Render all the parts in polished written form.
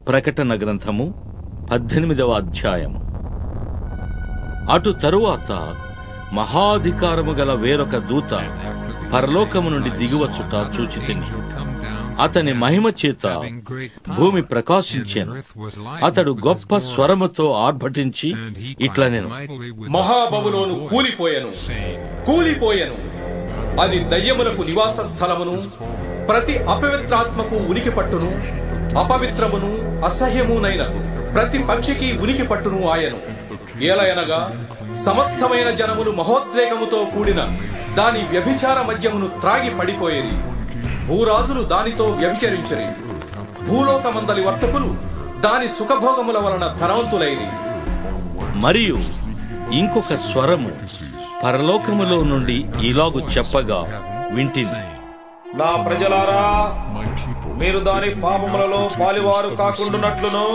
ప్రకటన గ్రంథము 18వ అధ్యాయము. అటు తరువాత మహాధికారము గల వేరొక దూత పరలోకము నుండి దిగివచ్చుట చూచితిని. అతని మహిమ చేత భూమి ప్రకాశించెను. అతడు గొప్ప స్వరముతో ఆర్భటించి ఇట్లనెను, మహాబబులోను కూలిపోయెను, అది దయ్యములకు నివాస స్థలమును, ప్రతి అపవిత్రాత్మకు ఉనికి పట్టును, అపవిత్రమును అసహ్యమునైన ప్రతి పక్షికి ఉనికి పట్టును ఆయను. ఏలయనగా సమస్తమైన జనములు మహోద్రేకముతో కూడిన దాని వ్యభిచార మద్యమును త్రాగి పడిపోయేది. భూరాజులు దానితో వ్యభిచరించరి. భూలోకమందలి వర్తకులు దాని సుఖభోగముల వలన ధనవంతులైరి. మరియు ఇంకొక స్వరము పరలోకములో నుండి ఇలాగు చెప్పగా వింటిని, నా ప్రజలారా, మీరు దాని పాపములలో పాలివారు కాకుండునట్లును,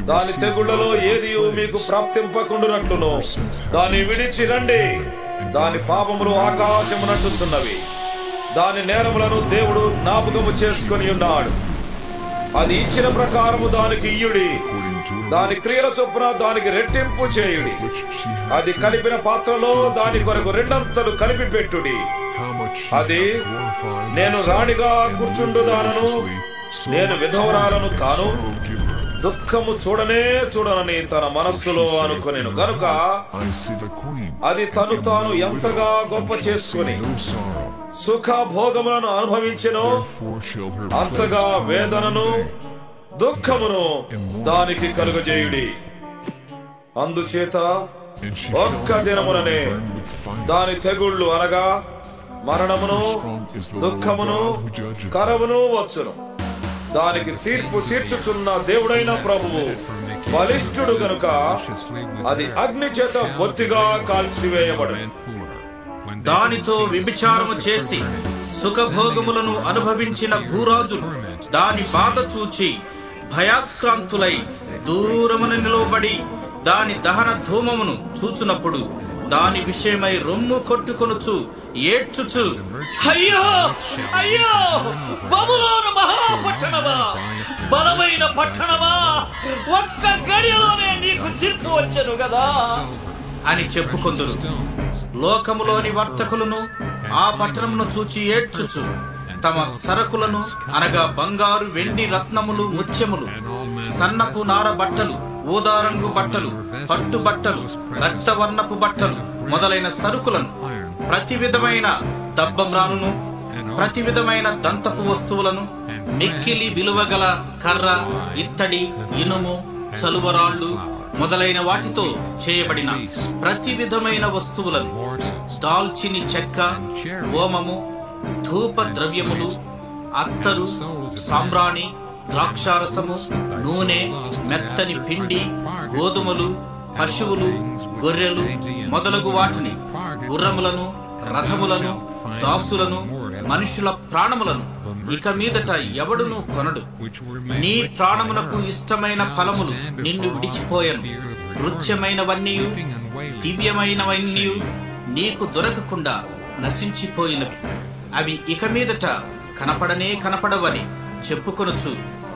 దాని తెగుళ్లలో ఏదియు మీకు ప్రాప్తింపకుండునట్లును దాన్ని విడిచి రండి. దాని పాపములు ఆకాశమునంటుచున్నవి. దాని నేరములను దేవుడు జ్ఞాపకము చేసుకొని ఉన్నాడు. అది ఇచ్చిన ప్రకారము దానికి ఇయ్యుడి. దాని క్రియల చొప్పున దానికి రెట్టింపు చేయుడి. అది కలిపిన పాత్రలో దాని కొరకు రెండంతలు కలిపి పెట్టుడి. అది నేను రాణిగా కూర్చుండుదానను, నేను విధవరాలను కాను, దుఃఖము చూడనని తన మనస్సులో అనుకొనెను గనుక అది తను తాను ఎంతగా గొప్ప చేసుకుని సుఖ భోగములను అనుభవించెనో అంతగా వేదనను దుఃఖమును దానికి కలుగజేయుడి. అందుచేత ఒక్క దినముననే దాని తెగుళ్ళు అనగా మరణమును, దుఃఖమును, కరవును వచ్చును. దానికి తీర్పు తీర్చుచున్న దేవుడైన ప్రభువు బలిష్ఠుడు గనుక అది అగ్ని చేత బొత్తిగా కాల్చివేయబడు. దానితో వ్యభిచారము చేసి సుఖభోగములను అనుభవించిన భూరాజులు దాని బాధ చూచి భయాక్రాంతులై దూరమున నిలవబడి దాని దహన ధూమమును చూచునప్పుడు దాని విషయమై రొమ్ము కొట్టుకొనుచు ఏడ్చుచు, అయ్యో అయ్యో, బబులోను మహాపట్టణమా, బలమైన పట్టణమా, ఒక్క గడియలోనే నీకు తీర్పు వచ్చెను గదా అని చెప్పుకొందురు. లోకములోని వర్తకులను ఆ పట్టణమును చూచి ఏడ్చుచు తమ సరకులను అనగా బంగారు, వెండి, రత్నములు, ముత్యములు, సన్నపు నార బట్టలు, ఊదారంగు బట్టలు, పట్టు బట్టలు, రక్తవర్ణపు బట్టలు మొదలైన సరుకులను, ప్రతి విధమైన దబ్బమ్రాను, ప్రతి విధమైన దంతపు వస్తువులను, మిక్కిలి విలువగల కర్ర, ఇత్తడి, ఇనుము, చలువరాళ్లు మొదలైన వాటితో చేయబడిన ప్రతి విధమైన వస్తువులను, దాల్చిని చెక్క, ఓమము, ధూప ద్రవ్యములు, అత్తరు, సాంబ్రాణి, ద్రాక్షారసము, నూనె, మెత్తని పిండి, గోధుమలు, పశువులు, గొర్రెలు మొదలగు వాటిని, గుర్రములను, రథములను, దాసులను, మనుషుల ప్రాణములను ఇక మీదట ఎవడునూ కొనడు. నీ ప్రాణమునకు ఇష్టమైన ఫలములు నిన్ను విడిచిపోయను. రుచ్యమైనవన్నీయు దివ్యమైనవన్నీయు నీకు దొరకకుండా నశించిపోయినవి. అవి ఇక మీదట కనపడవని చెప్పుకొనుచు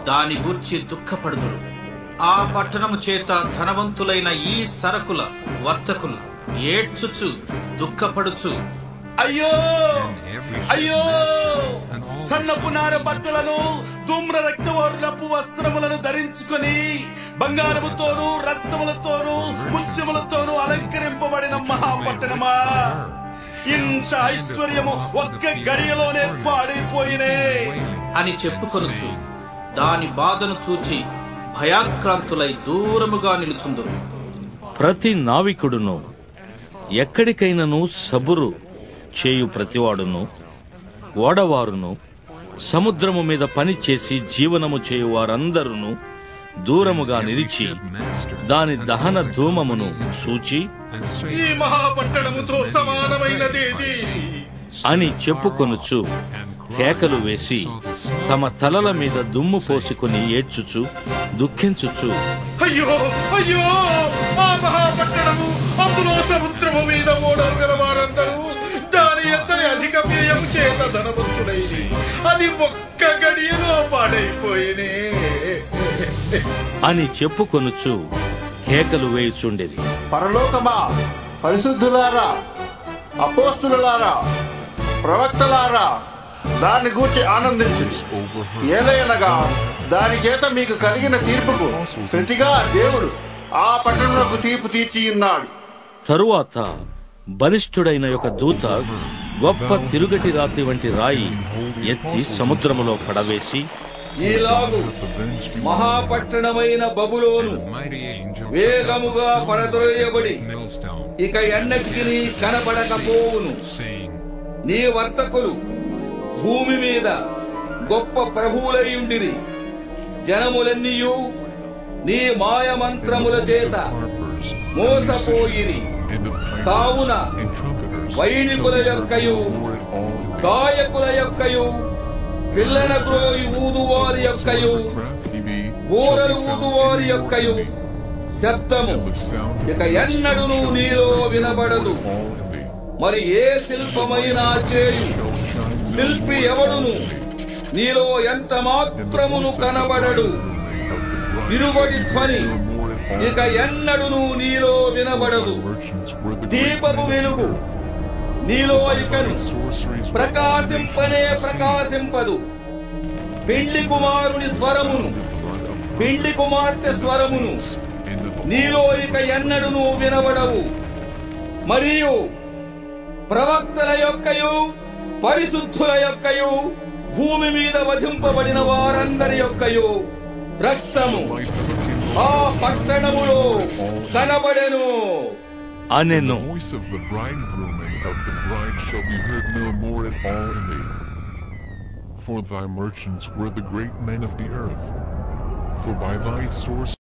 దాని గూర్చి దుఃఖపడుదురు. ఆ పట్టణము చేత ధనవంతులైన ఈ సరకుల వర్తకులు ఏడ్చుచు దుఃఖపడుచు, అయ్యో అయ్యో, సన్నపు నార బట్టలను, ధూమ్ర రక్తవర్ణపు వస్త్రములను ధరించుకొని బంగారముతోనూ, రత్నములతోనూ, ముత్యములతోనూ అలంకరింపబడిన మహాపట్టణమా, ఇంత ఐశ్వర్యము ఒక్క గడియలోనే పాడైపోయినే అని చెప్పుకొనుచు దాని బాధను చూచి భయాక్రాంతులై దూరముగా నిలుచుందురు. ప్రతి నావికుడును ఎక్కడికైనను సబురు చేయు ప్రతివాడును, ఓడవారును, సముద్రము మీద పని చేసి జీవనము చేయు వారందరూ దూరముగా నిలిచి దాని దహన ధూమమును చూచి, ఈ మహాపట్టణముతో సమానమైనదేది అని చెప్పుకొనుచు కేకలు వేసి తమ తలల మీద దుమ్ము పోసుకుని ఏడ్చుచు దుఃఖించుచు, అయ్యో అయ్యో, ఆ మహాపట్టణము, అందులో సముద్రము మీద ఓడలు గల వారందరూ దాని ఎంతని అధిక వ్యయం చేత ధనవంతుడైంది. అది ఒక్క గడియలో పాడైపోయినే. అని చెప్పుకొనుచు కేకలు వేయుచుండెది. పరలోకమా, పరిశుద్ధులారా, అపోస్తులారా, ప్రవక్తలారా, దాన్ని గూర్చి ఆనందించుడి. ఏలయనగా దాని చేత మీకు కలిగిన తీర్పుకు ప్రతిగా దేవుడు ఆ పట్టణములకు తీర్పు తీర్చి ఉన్నాడు. తరువాత బలిష్ఠుడైన ఒక దూత గొప్ప తిరుగటి రాతి వంటి రాయి ఎత్తి సముద్రములో పడవేసి, ఈలాగు మహాపట్టణమైన బబులోను వేగముగా పడద్రోయబడి ఇక ఎన్నటికి కనబడకపోవును. నీ వర్తకులు భూమి మీద గొప్ప ప్రభువులయుండిరి. జనములన్నీయు నీ మాయమంత్రముల చేత మోసపోయిరి. కావున వైణికుల యొక్కయు గాయకుల యొక్కయు పిల్లల గ్రోయి ఊదువారి యొక్కయు బూరలు ఊదువారి యొక్కయు శబ్దము ఇక ఎన్నడును నీలో వినబడదు. మరి ఏ శిల్పమైనా చేయు శిల్పి ఎవడును నీలో ఎంత మాత్రమును కనబడడు. తిరుగటి ధ్వని ఇక ఎన్నడును నీలో వినబడదు. దీపము వెలుగు నీలో ఇకను ప్రకాశింపనే ప్రకాశింపదు. పెండ్లి కుమారుని స్వరమును, పెండ్లి కుమార్తె స్వరమును నీలో ఇక ఎన్నడును వినబడవు. మరియు ప్రవక్తల యొక్కయు పరిశుద్ధుల యొక్కయు భూమి మీద వధింపబడిన వారందరి యొక్కయు రక్తము ఆ పట్టణములో కనబడెను అనెను. The voice of the bridegroom and of the bride shall be heard no more at all in thee. For thy merchants were the great men of the earth. For by thy source